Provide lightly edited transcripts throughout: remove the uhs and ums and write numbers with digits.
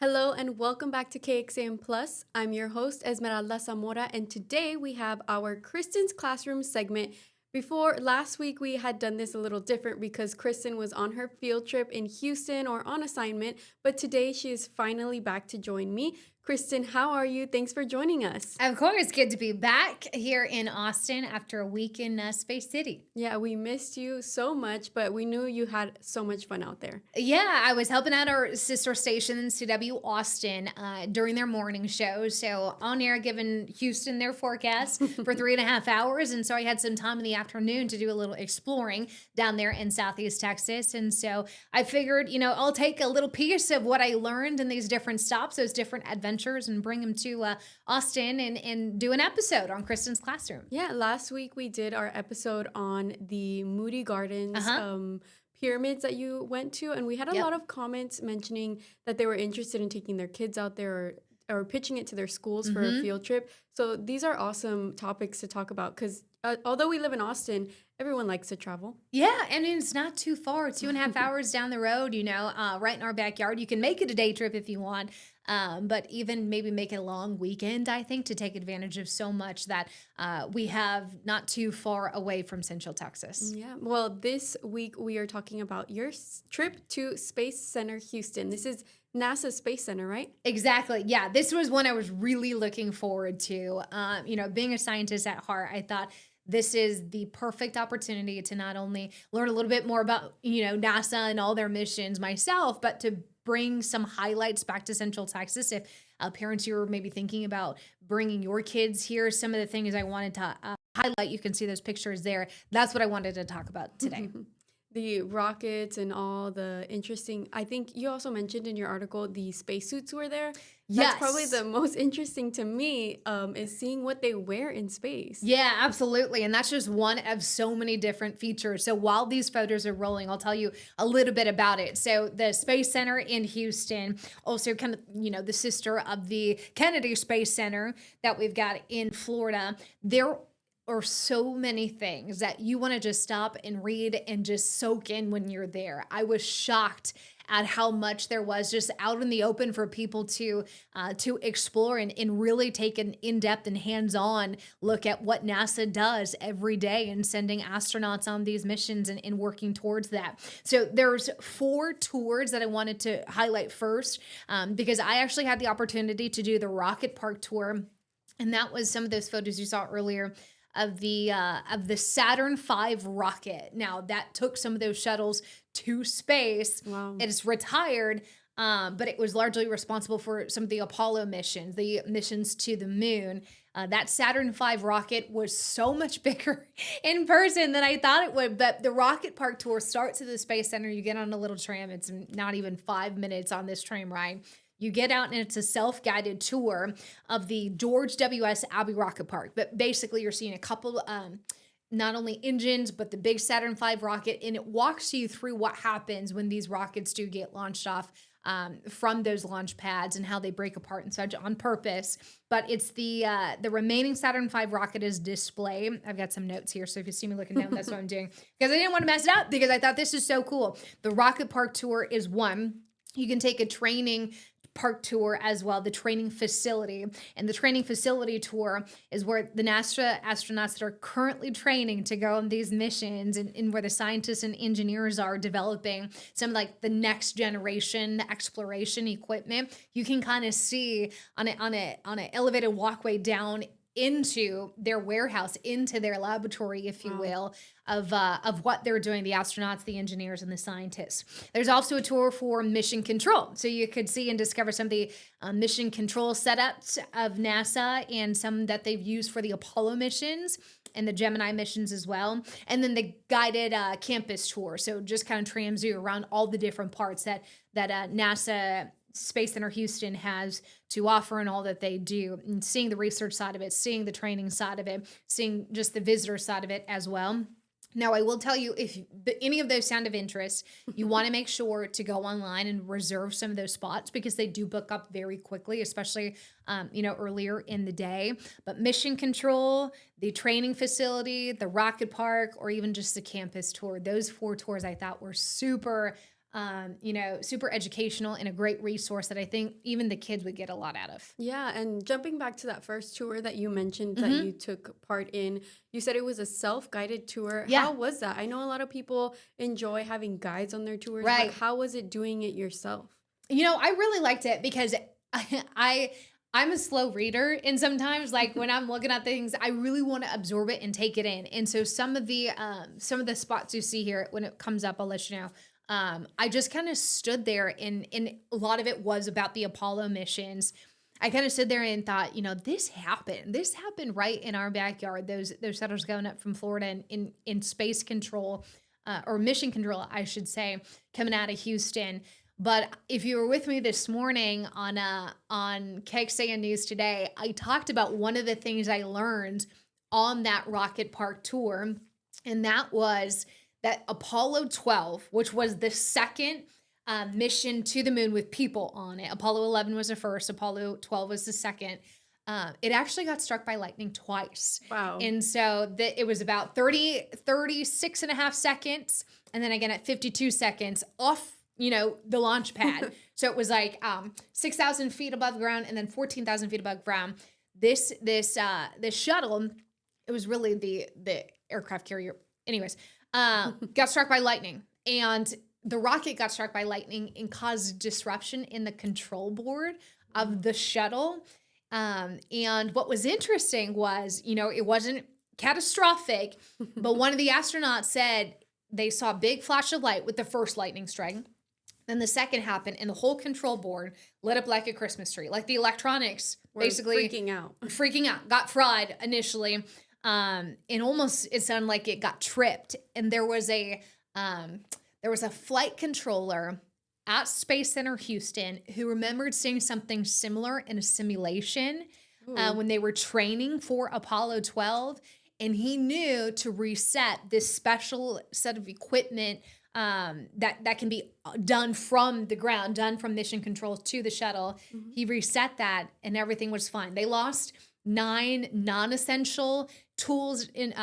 Hello and welcome back to KXAM Plus. I'm your host, Esmeralda Zamora, and today we have our Kristen's Classroom segment. Before last week, we had done this a little different because Kristen was on her field trip in Houston or on assignment, but today she is finally back to join me. Kristen, how are you? Thanks for joining us. Of course, good to be back here in Austin after a week in Space City. Yeah, we missed you so much, but we knew you had so much fun out there. Yeah, I was helping out our sister station, CW Austin, during their morning show. So on air, giving Houston their forecast for 3.5 hours. And so I had some time in the afternoon to do a little exploring down there in Southeast Texas. And so I figured, I'll take a little piece of what I learned in these different stops, those different adventures, and bring them to Austin and do an episode on Kristen's Classroom. Yeah, last week we did our episode on the Moody Gardens Uh-huh. pyramids that you went to, and we had a Yep. lot of comments mentioning that they were interested in taking their kids out there or pitching it to their schools for a Mm-hmm. field trip. So these are awesome topics to talk about because although we live in Austin, everyone likes to travel. Yeah, and it's not too far, 2.5 hours down the road, right in our backyard. You can make it a day trip if you want, but even maybe make it a long weekend, I think, to take advantage of so much that we have not too far away from Central Texas. Yeah, well, this week we are talking about your trip to Space Center Houston. This is NASA Space Center, right? Exactly. Yeah, this was one I was really looking forward to. Being a scientist at heart, I thought this is the perfect opportunity to not only learn a little bit more about, NASA and all their missions myself, but to bring some highlights back to Central Texas. If parents, you're maybe thinking about bringing your kids here, some of the things I wanted to highlight, you can see those pictures there. That's what I wanted to talk about today. The rockets and all the interesting. I think you also mentioned in your article the spacesuits were there. That's probably Yes. the most interesting to me, is seeing what they wear in space. Yeah, absolutely. And that's just one of so many different features. So while these photos are rolling, I'll tell you a little bit about it. So the Space Center in Houston, also kind of, the sister of the Kennedy Space Center that we've got in Florida, there are so many things that you want to just stop and read and just soak in when you're there. I was shocked at how much there was just out in the open for people to explore and really take an in-depth and hands-on look at what NASA does every day and sending astronauts on these missions and working towards that. So there's 4 tours that I wanted to highlight first, because I actually had the opportunity to do the Rocket Park tour, and that was some of those photos you saw earlier of the Saturn V rocket. Now that took some of those shuttles to space. Wow. It is retired, but it was largely responsible for some of the Apollo missions, the missions to the moon. That Saturn V rocket was so much bigger in person than I thought it would. But the Rocket Park tour starts at the Space Center. You get on a little tram. It's not even 5 minutes on this tram ride. You get out and it's a self-guided tour of the George W.S. Abbey Rocket Park. But basically, you're seeing a couple, not only engines, but the big Saturn V rocket. And it walks you through what happens when these rockets do get launched off from those launch pads and how they break apart and such on purpose. But it's the remaining Saturn V rocket is display. I've got some notes here, so if you see me looking down, that's what I'm doing. Because I didn't want to mess it up because I thought this is so cool. The Rocket Park tour is one. You can take a training park tour as well, the training facility. And the training facility tour is where the NASA astronauts that are currently training to go on these missions and where the scientists and engineers are developing some like the next generation exploration equipment. You can kind of see on an elevated walkway down into their warehouse, into their laboratory, if you will, of what they're doing, the astronauts, the engineers, and the scientists. There's also a tour for mission control. So you could see and discover some of the mission control setups of NASA and some that they've used for the Apollo missions and the Gemini missions as well. And then the guided campus tour. So just kind of trams you around all the different parts that NASA Space Center Houston has to offer and all that they do, and seeing the research side of it, seeing the training side of it, seeing just the visitor side of it as well. Now, I will tell you, if any of those sound of interest, you want to make sure to go online and reserve some of those spots because they do book up very quickly, especially, earlier in the day. But mission control, the training facility, the rocket park, or even just the campus tour, those 4 tours I thought were super super educational and a great resource that I think even the kids would get a lot out of. Yeah, and jumping back to that first tour that you mentioned that Mm-hmm. you took part in, you said it was a self-guided tour. Yeah. How was that? I know a lot of people enjoy having guides on their tours, but Right. how was it doing it yourself? I really liked it because I'm a slow reader, and sometimes like when I'm looking at things, I really want to absorb it and take it in. And so some of the spots you see here when it comes up, I'll let you know. I just kind of stood there, and a lot of it was about the Apollo missions. I kind of stood there and thought, this happened. This happened right in our backyard. Those shuttles going up from Florida and in space control, or mission control, I should say, coming out of Houston. But if you were with me this morning on KXAN News Today, I talked about one of the things I learned on that rocket park tour, and that was that Apollo 12, which was the second mission to the moon with people on it. Apollo 11 was the first, Apollo 12 was the second. It actually got struck by lightning twice. Wow. And so it was about 36 and a half seconds, and then again at 52 seconds off the launch pad. So it was like 6,000 feet above ground and then 14,000 feet above ground. This shuttle, it was really the aircraft carrier. Anyways, got struck by lightning, and the rocket got struck by lightning and caused disruption in the control board of the shuttle. And what was interesting was, it wasn't catastrophic, but one of the astronauts said they saw a big flash of light with the first lightning strike. Then the second happened, and the whole control board lit up like a Christmas tree. Like the electronics basically freaking out, got fried initially. And almost it sounded like it got tripped. And there was a flight controller at Space Center Houston who remembered seeing something similar in a simulation when they were training for Apollo 12. And he knew to reset this special set of equipment that can be done from the ground, done from mission control to the shuttle. Mm-hmm. He reset that, and everything was fine. They lost 9 non-essential tools in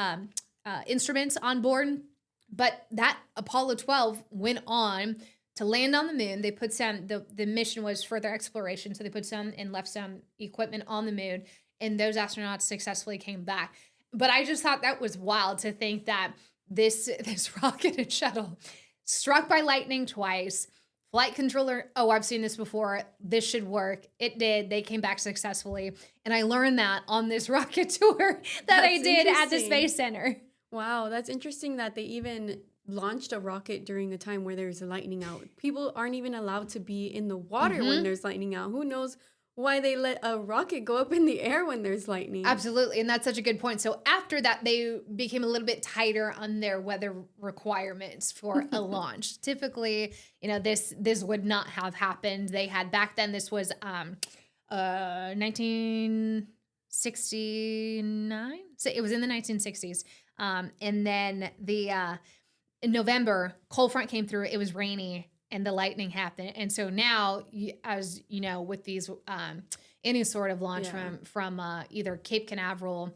instruments on board, but that Apollo 12 went on to land on the moon. They put the mission was further exploration, so they put some and left some equipment on the moon, and those astronauts successfully came back. But I just thought that was wild to think that this rocket and shuttle struck by lightning twice. Flight controller, I've seen this before. This should work. It did. They came back successfully. And I learned that on this rocket tour that I did at the Space Center. Wow, that's interesting that they even launched a rocket during a time where there's lightning out. People aren't even allowed to be in the water when there's lightning out. Who knows why they let a rocket go up in the air when there's lightning? Absolutely, and that's such a good point. So after that, they became a little bit tighter on their weather requirements for a launch. Typically, this would not have happened. They had back then. This was 1969. So it was in the 1960s, and then in November, cold front came through. It was rainy, and the lightning happened. And so now, as you know, with these any sort of launch from either Cape Canaveral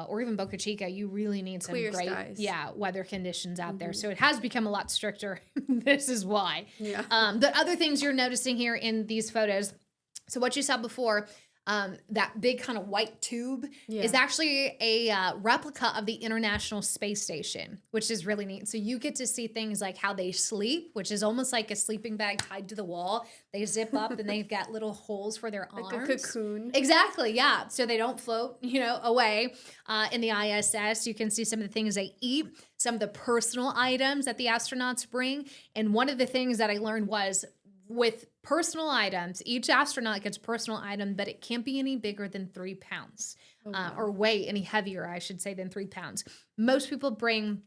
or even Boca Chica, you really need some clear great skies. Weather conditions out there. So it has become a lot stricter. This is why. Yeah. The other things you're noticing here in these photos. So what you saw before, that big kind of white tube is actually a replica of the International Space Station, which is really neat. So you get to see things like how they sleep, which is almost like a sleeping bag tied to the wall. They zip up and they've got little holes for their arms. Like a cocoon. Exactly, yeah. So they don't float, away in the ISS. You can see some of the things they eat, some of the personal items that the astronauts bring. And one of the things that I learned was with personal items, each astronaut gets a personal item, but it can't be any bigger than 3 pounds or weigh any heavier, I should say, than 3 pounds. Most people bring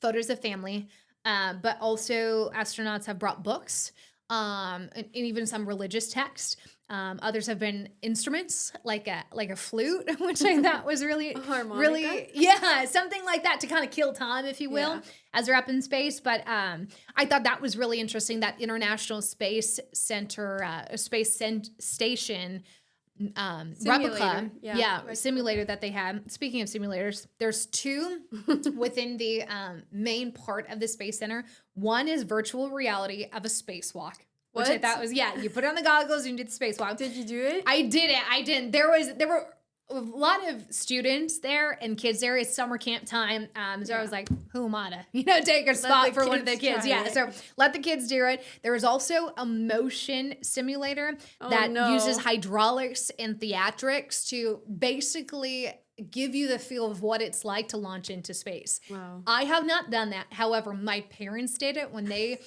photos of family, but also astronauts have brought books and even some religious text. Others have been instruments like a flute, which I thought was really, something like that to kind of kill time, if you will, as they're up in space. But I thought that was really interesting. That International Space Center, Station replica, Replica. simulator that they had. Speaking of simulators, there's two within the main part of the Space Center. One is virtual reality of a spacewalk, which I thought was, you put on the goggles and you did the spacewalk. Did you do it? I did it. I didn't. There were a lot of students there and kids there. It's summer camp time. So I was like, who am I to, take a spot for one of the kids? Yeah. So let the kids do it. There is also a motion simulator that uses hydraulics and theatrics to basically give you the feel of what it's like to launch into space. Wow. I have not done that. However, my parents did it when they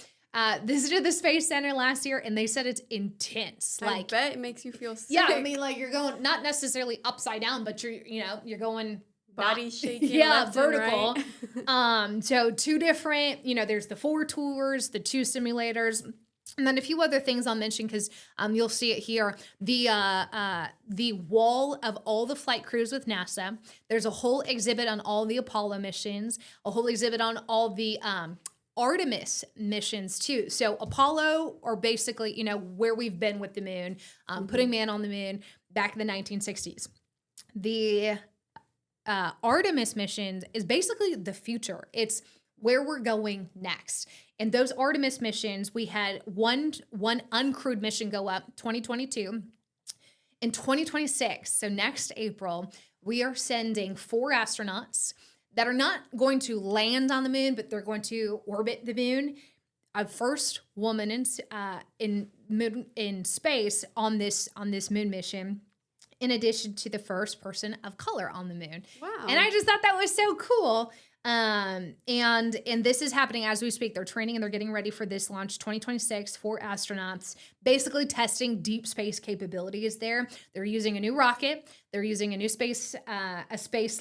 visited the Space Center last year, and they said it's intense. I bet it makes you feel sick. Yeah, I mean, you're going not necessarily upside down, but you're going body shaking. Left vertical. And right. So two different. There's the 4 tours, the 2 simulators. And then a few other things I'll mention because you'll see it here. The wall of all the flight crews with NASA. There's a whole exhibit on all the Apollo missions. A whole exhibit on all the Artemis missions too. So Apollo, or basically, where we've been with the moon, putting man on the moon back in the 1960s. The Artemis missions is basically the future. It's where we're going next. And those Artemis missions, we had one uncrewed mission go up 2022. In 2026, so next April, we are sending 4 astronauts that are not going to land on the moon, but they're going to orbit the moon. A first woman in space on this moon mission, in addition to the first person of color on the moon. Wow. And I just thought that was so cool. And this is happening as we speak. They're training and they're getting ready for this launch 2026 for astronauts, basically testing deep space capabilities there. They're using a new rocket. They're using a new space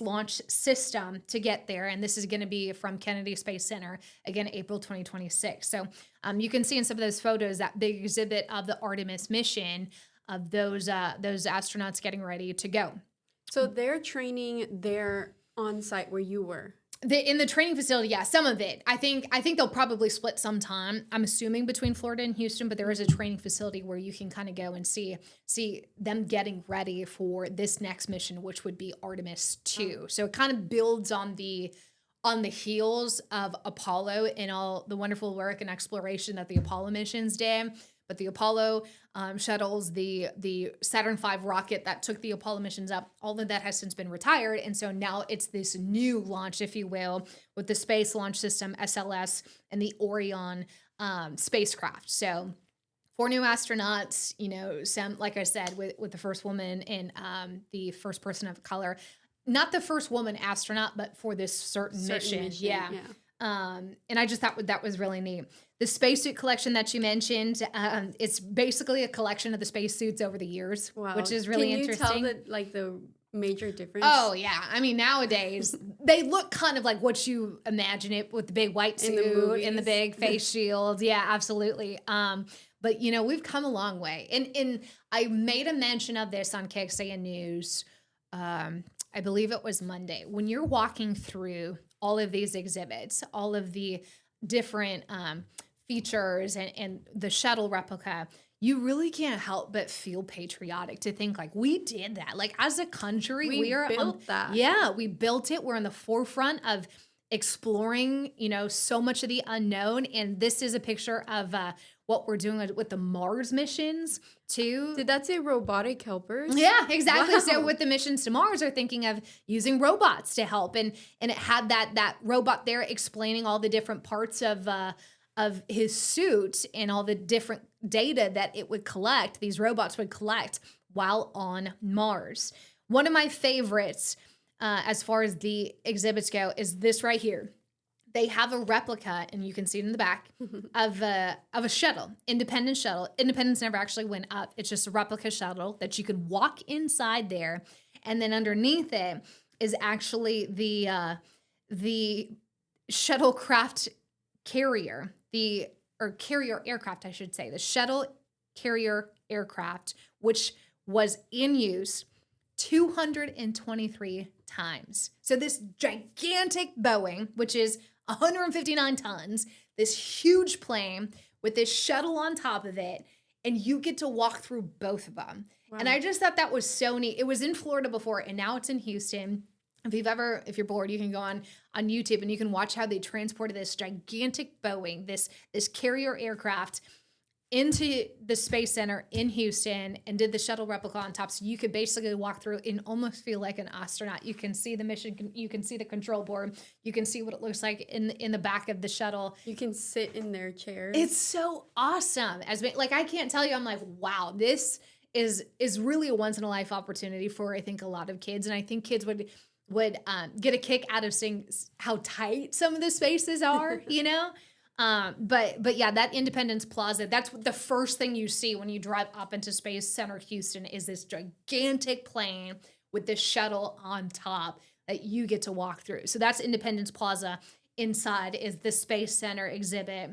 launch system to get there. And this is going to be from Kennedy Space Center, again, April 2026. So you can see in some of those photos that big exhibit of the Artemis mission of those astronauts getting ready to go. So they're training there on site where you were. In the training facility, yeah, some of it. I think they'll probably split some time. I'm assuming between Florida and Houston, but there is a training facility where you can kind of go and see them getting ready for this next mission, which would be Artemis 2. So it kind of builds on the heels of Apollo and all the wonderful work and exploration that the Apollo missions did. But the Apollo shuttles, the Saturn V rocket that took the Apollo missions up, all of that has since been retired. And so now it's this new launch, if you will, with the Space Launch System, SLS, and the Orion spacecraft. So 4 new astronauts, some, like I said, with the first woman and the first person of color. Not the first woman astronaut, but for this certain mission. Yeah. And I just thought that was really neat. The spacesuit collection that you mentioned, it's basically a collection of the spacesuits over the years, which is really interesting. Can you tell the major difference? Oh, yeah. I mean, nowadays, they look kind of like what you imagine it with the big white suit and the big face shield. Yeah, absolutely. But, we've come a long way. And I made a mention of this on KXAN News, I believe it was Monday. When you're walking through all of these exhibits, all of the different features and the shuttle replica, you really can't help but feel patriotic to think we did that. As a country, we built that. Yeah, we built it. We're on the forefront of exploring, so much of the unknown. And this is a picture of what we're doing with the Mars missions too. Did that say robotic helpers? Yeah, exactly. Wow. So with the missions to Mars, they're thinking of using robots to help. And it had that robot there explaining all the different parts of his suit and all the different data that it would collect, these robots would collect while on Mars. One of my favorites, as far as the exhibits go, is this right here. They have a replica, and you can see it in the back, of a shuttle, Independence shuttle. Independence never actually went up. It's just a replica shuttle that you could walk inside there, and then underneath it is actually the shuttlecraft carrier, carrier aircraft, I should say, the shuttle carrier aircraft, which was in use 223 times. So this gigantic Boeing, which is 159 tons, this huge plane with this shuttle on top of it, and you get to walk through both of them. And I just thought that was so neat. It was in Florida before, and now it's in Houston. If you're bored, you can go on YouTube and you can watch how they transported this gigantic Boeing, this carrier aircraft into the Space Center in Houston and did the shuttle replica on top. So you could basically walk through and almost feel like an astronaut. You can see the mission, you can see the control board, you can see what it looks like in the back of the shuttle. You can sit in their chairs. It's so awesome. Like, I can't tell you, I'm like, wow, this is really a once in a life opportunity for, I think, a lot of kids. And I think kids would get a kick out of seeing how tight some of the spaces are, you know? But yeah, that Independence Plaza, that's the first thing you see when you drive up into Space Center Houston is this gigantic plane with this shuttle on top that you get to walk through. So that's Independence Plaza. Inside is the Space Center exhibit,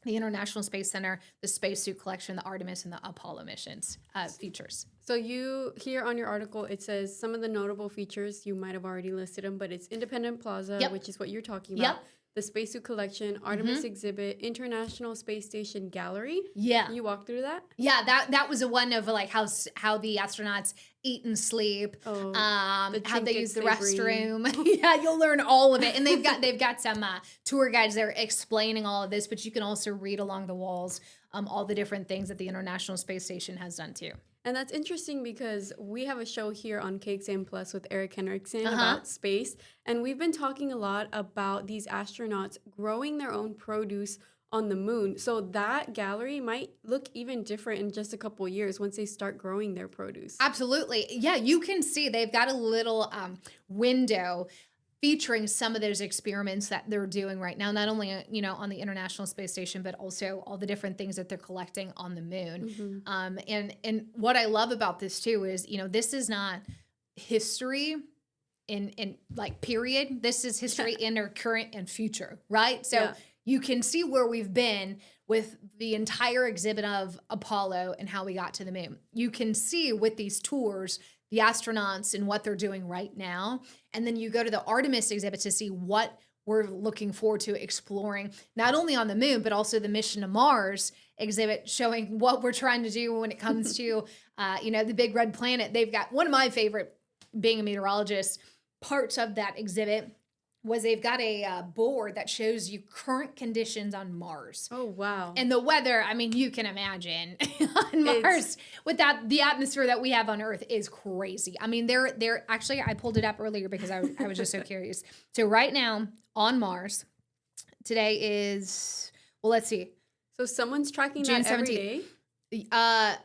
the International Space Center, the Spacesuit Collection, the Artemis and the Apollo missions features. So you, here on your article, it says some of the notable features, you might have already listed them, but it's Independence Plaza, which is what you're talking about. Yep. The Spacesuit Collection, Artemis exhibit, International Space Station Gallery. Yeah. You walked through that? Yeah, that was a one of like how the astronauts eat and sleep, how they use the restroom. Yeah, you'll learn all of it. And they've got some tour guides there explaining all of this, but you can also read along the walls all the different things that the International Space Station has done too. And that's interesting because we have a show here on KXAM Plus with Eric Henriksen about space. And we've been talking a lot about these astronauts growing their own produce on the moon. So that gallery might look even different in just a couple of years once they start growing their produce. Absolutely. Yeah, you can see they've got a little window featuring some of those experiments that they're doing right now, not only, on the International Space Station, but also all the different things that they're collecting on the moon. And what I love about this too is, this is not history in like period. This is history in our current and future, right? So you can see where we've been with the entire exhibit of Apollo and how we got to the moon. You can see with these tours the astronauts and what they're doing right now. And then you go to the Artemis exhibit to see what we're looking forward to exploring, not only on the moon, but also the mission to Mars exhibit showing what we're trying to do when it comes to, the big red planet. They've got one of my favorite, being a meteorologist, parts of that exhibit was they've got a board that shows you current conditions on Mars. Oh, wow. And the weather, I mean, you can imagine on Mars with the atmosphere that we have on Earth is crazy. I mean, they're actually, I pulled it up earlier because I was just so curious. So right now on Mars, today is, well, let's see. So someone's tracking June that 17th. Every day?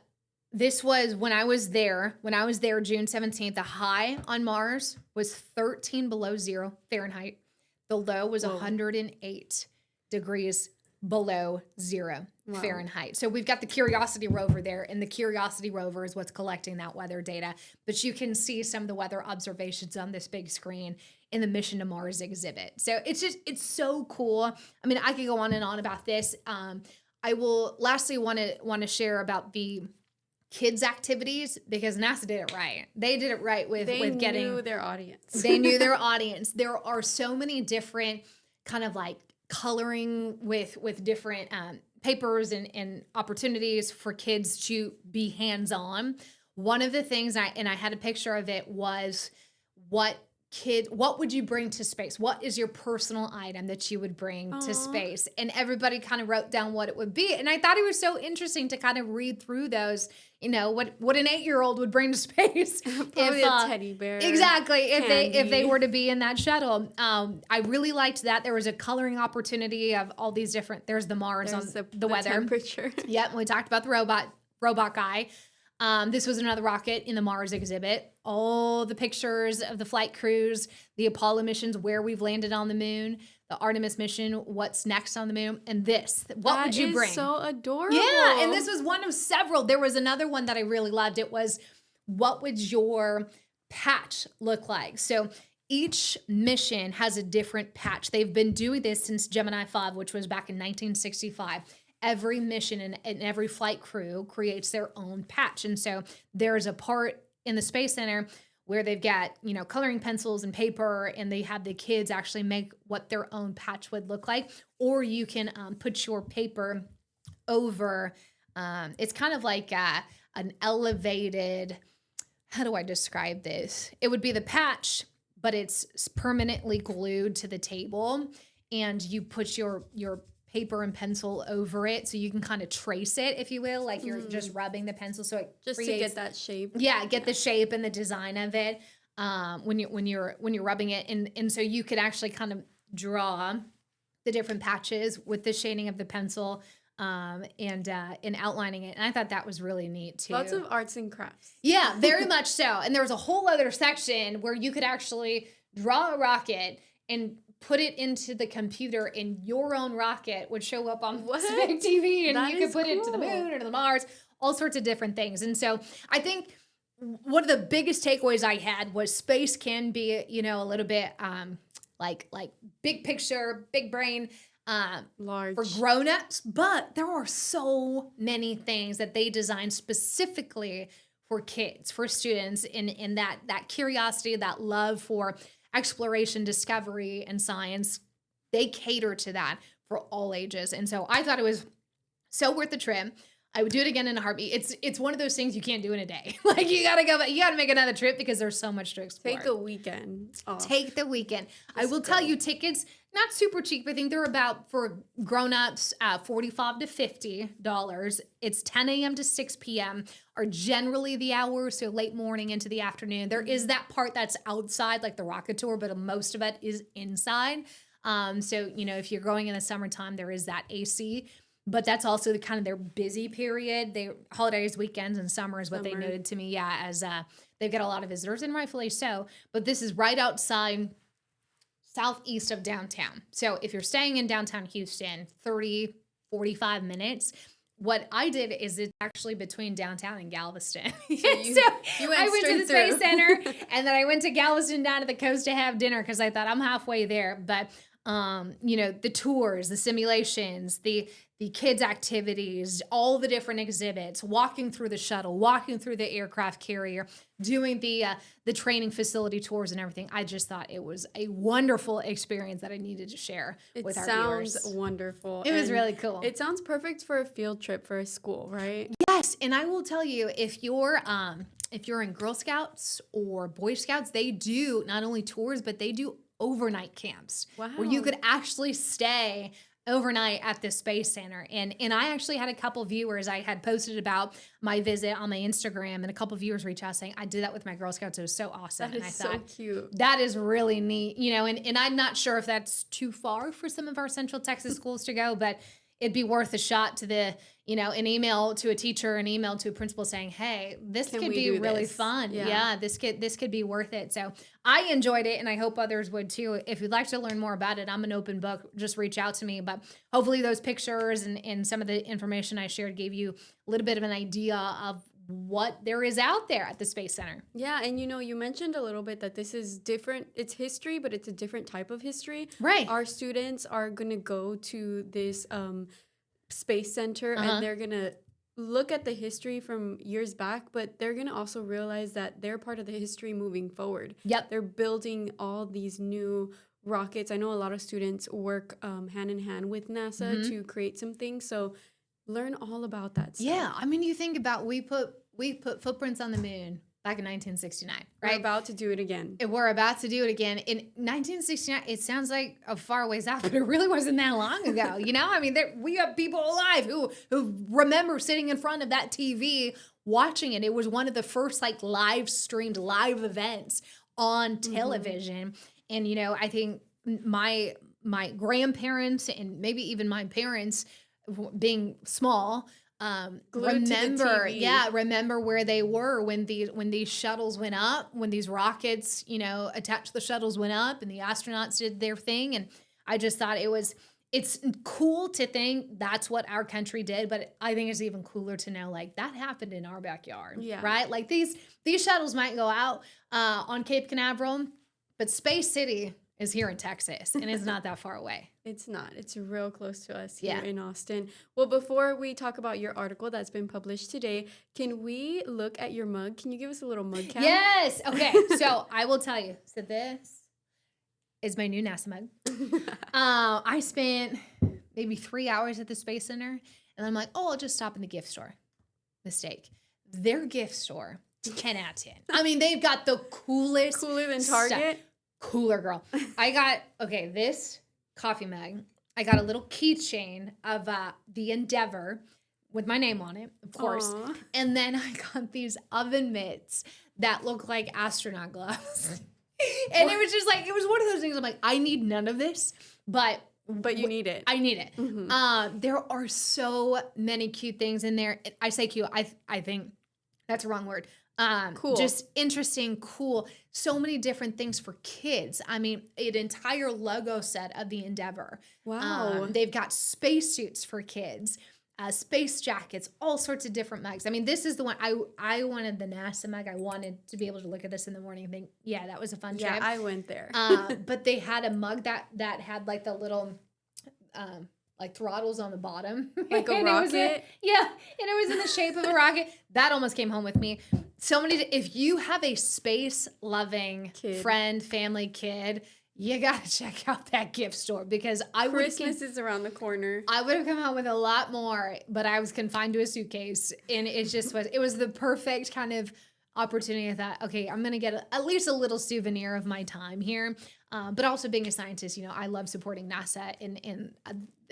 This was when I was there, June 17th, the high on Mars was 13 below zero Fahrenheit. The low was 108 degrees below zero Fahrenheit. So we've got the Curiosity rover there, and the Curiosity rover is what's collecting that weather data. But you can see some of the weather observations on this big screen in the Mission to Mars exhibit. So it's so cool. I mean, I could go on and on about this. I will lastly want to share about the kids activities because NASA did it right. They did it right with getting. They knew their audience. They knew their audience. There are so many different kind of like coloring with different papers and opportunities for kids to be hands-on. One of the things I had a picture of it was what would you bring to space? What is your personal item that you would bring to space? And everybody kind of wrote down what it would be. And I thought it was so interesting to kind of read through those, what an 8-year-old would bring to space. Probably a teddy bear. Exactly. If they were to be in that shuttle. I really liked that. There was a coloring opportunity of all these different, there's the Mars on the weather. Temperature. Yep. We talked about the robot guy. This was another rocket in the Mars exhibit. All the pictures of the flight crews, the Apollo missions, where we've landed on the moon, the Artemis mission, what's next on the moon, and this. What would you bring? That is so adorable. Yeah, and this was one of several. There was another one that I really loved. It was, what would your patch look like? So each mission has a different patch. They've been doing this since Gemini 5, which was back in 1965. Every mission and every flight crew creates their own patch. And so there's a part in the Space Center where they've got, coloring pencils and paper, and they have the kids actually make what their own patch would look like. Or you can put your paper over, it's kind of like an elevated, how do I describe this? It would be the patch, but it's permanently glued to the table, and you put your paper and pencil over it so you can kind of trace it, if you will, like you're just rubbing the pencil, so it just creates, to get that shape. Yeah, get the shape and the design of it when you're rubbing it, and so you could actually kind of draw the different patches with the shading of the pencil and outlining it. And I thought that was really neat too. Lots of arts and crafts. Yeah, very much so. And there was a whole other section where you could actually draw a rocket and put it into the computer, and your own rocket would show up on this big TV, and That you could is put it to the moon or to the Mars, all sorts of different things. And so I think one of the biggest takeaways I had was space can be, you know, a little bit like big picture, big brain, large for grown-ups, but there are so many things that they designed specifically for kids, for students, in that curiosity, that love for exploration, discovery, and science. They cater to that for all ages. And so I thought it was so worth the trip. I would do it again in a heartbeat. It's one of those things you can't do in a day. Like you gotta make another trip because there's so much to explore. Take a weekend off. Take the weekend. Just I will tell you, tickets not super cheap. I think they're about, for grown-ups, $45 to $50. It's 10 a.m. to 6 p.m. are generally the hours, so late morning into the afternoon. There is that part that's outside, like the rocket tour, but most of it is inside. So, you know, if you're going in the summertime, there is that AC. But that's also the kind of their busy period. They holidays, weekends, and summer is what they noted to me. Yeah, as they've got a lot of visitors, and rightfully so. But this is right outside, southeast of downtown. So if you're staying in downtown Houston, 30, 45 minutes. What I did is it's actually between downtown and Galveston. You I went to the Space Center, and then I went to Galveston down to the coast to have dinner because I thought I'm halfway there. But you know, the tours, the simulations, the kids' activities, all the different exhibits, walking through the shuttle, walking through the aircraft carrier, doing the training facility tours and everything. I just thought it was a wonderful experience that I needed to share with our viewers. It sounds wonderful. It was really cool. It sounds perfect for a field trip for a school, right? Yes, and I will tell you, if you're in Girl Scouts or Boy Scouts, they do not only tours, but they do overnight camps. Wow. Where you could actually stay overnight at the Space Center. And I actually had a couple viewers. I had posted about my visit on my Instagram, and a couple viewers reached out saying, I did that with my Girl Scouts. It was so awesome. That is so cute. That is really neat. You know, and I'm not sure if that's too far for some of our Central Texas schools to go, but it'd be worth a shot to the, you know, an email to a teacher, an email to a principal saying, hey, this could be really fun. Yeah, this could be worth it. So I enjoyed it, and I hope others would too. If you'd like to learn more about it, I'm an open book. Just reach out to me. But hopefully those pictures and some of the information I shared gave you a little bit of an idea of what there is out there at the Space Center. Yeah, and you know, you mentioned a little bit that this is different. It's history, but it's a different type of history. Right. Our students are going to go to this Space Center, and they're going to look at the history from years back, but they're going to also realize that they're part of the history moving forward. Yep. They're building all these new rockets. I know a lot of students work hand in hand with NASA to create some things. So learn all about that stuff. Yeah, I mean, you think about we put footprints on the moon back in 1969, right? We're about to do it again. And we're about to do it again. In 1969, it sounds like a far ways out, but it really wasn't that long ago. You know, I mean, we have people alive who remember sitting in front of that TV watching it. It was one of the first like live streamed live events on television. And, you know, I think my grandparents and maybe even my parents, being small, remember where they were when these shuttles went up, when these rockets, you know, attached to the shuttles went up, and the astronauts did their thing. And I just thought it's cool to think that's what our country did, but I think it's even cooler to know like that happened in our backyard. Yeah. Right? Like these shuttles might go out on Cape Canaveral, but Space City is here in Texas, and it's not that far away. It's not. It's real close to us here in Austin. Well, before we talk about your article that's been published today, can we look at your mug? Can you give us a little mug count? Yes. Okay. So I will tell you. So this is my new NASA mug. I spent maybe 3 hours at the Space Center, and I'm like, oh, I'll just stop in the gift store. Mistake. their gift store, 10 out of 10. I mean, they've got the coolest. Cooler than stuff. Target? Cooler, girl. I got, this coffee mug. I got a little keychain of the Endeavor with my name on it, of course. Aww. And then I got these oven mitts that look like astronaut gloves. And it was just like, it was one of those things I'm like, I need none of this, but you need it. I need it. Mm-hmm. There are so many cute things in there. I say cute. I think that's a wrong word. Cool. Just interesting, cool. So many different things for kids. I mean, an entire Lego set of the Endeavor. Wow. They've got spacesuits for kids. Space jackets, all sorts of different mugs. I mean, this is the one I wanted the NASA mug. I wanted to be able to look at this in the morning and think, yeah, that was a fun trip. Yeah, I went there. But they had a mug that had like the little like throttles on the bottom. Like a rocket? And it was in the shape of a rocket. That almost came home with me. So many, if you have a space loving friend, family, kid, you gotta check out that gift store because Christmas is around the corner. I would have come home with a lot more, but I was confined to a suitcase, and it was the perfect kind of opportunity. I thought, okay, I'm gonna get at least a little souvenir of my time here. But also being a scientist, I love supporting NASA in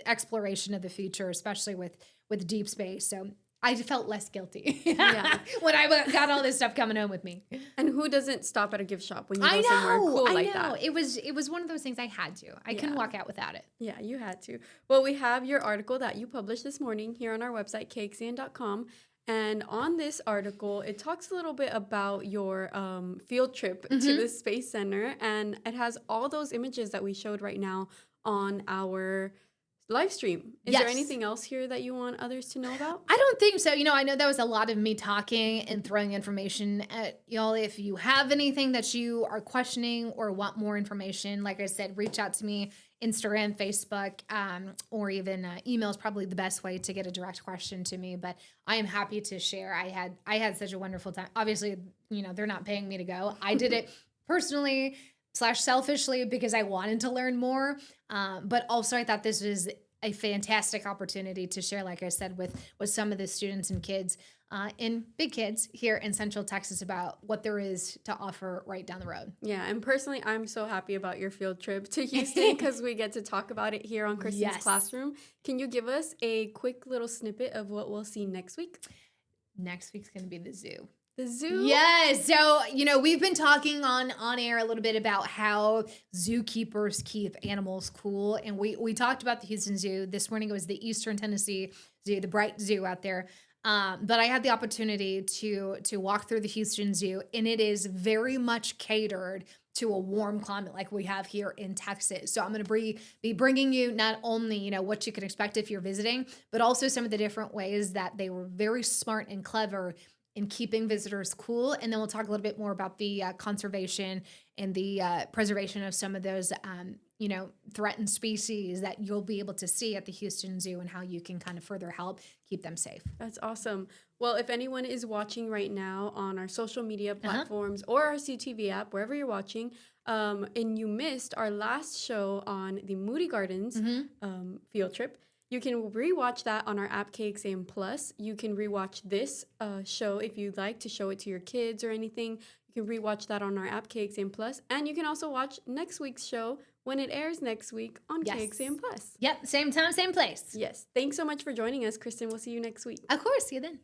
exploration of the future, especially with deep space. So I felt less guilty when I got all this stuff coming home with me. And who doesn't stop at a gift shop when you go somewhere cool like that? It was one of those things I had to. I couldn't walk out without it. Yeah, you had to. Well, we have your article that you published this morning here on our website, cakesand.com. And on this article, it talks a little bit about your field trip to the Space Center. And it has all those images that we showed right now on our live stream. Is there anything else here that you want others to know about? I don't think so. I know that was a lot of me talking and throwing information at y'all. If you have anything that you are questioning or want more information, like I said, reach out to me. Instagram, Facebook, or even email is probably the best way to get a direct question to me. But I am happy to share. I had such a wonderful time. Obviously, they're not paying me to go. I did it personally / selfishly because I wanted to learn more. But also I thought this was a fantastic opportunity to share, like I said, with some of the students and kids and big kids here in Central Texas about what there is to offer right down the road. Yeah, and personally, I'm so happy about your field trip to Houston because we get to talk about it here on Kristen's Classroom. Can you give us a quick little snippet of what we'll see next week? Next week's going to be the zoo. The zoo? Yes. So, we've been talking on air a little bit about how zookeepers keep animals cool. And we talked about the Houston Zoo. This morning it was the Eastern Tennessee Zoo, the Bright Zoo out there. But I had the opportunity to walk through the Houston Zoo, and it is very much catered to a warm climate like we have here in Texas. So I'm going to be bringing you not only, what you can expect if you're visiting, but also some of the different ways that they were very smart and clever in keeping visitors cool. And then we'll talk a little bit more about the conservation and the preservation of some of those, threatened species that you'll be able to see at the Houston Zoo and how you can kind of further help keep them safe. That's awesome. Well, if anyone is watching right now on our social media platforms or our CTV app, wherever you're watching, and you missed our last show on the Moody Gardens field trip, you can rewatch that on our app KXAM Plus. You can rewatch this show if you'd like to show it to your kids or anything. You can rewatch that on our app KXAM Plus. And you can also watch next week's show when it airs next week on KXAM Plus. Yep, same time, same place. Yes. Thanks so much for joining us, Kristen. We'll see you next week. Of course, see you then.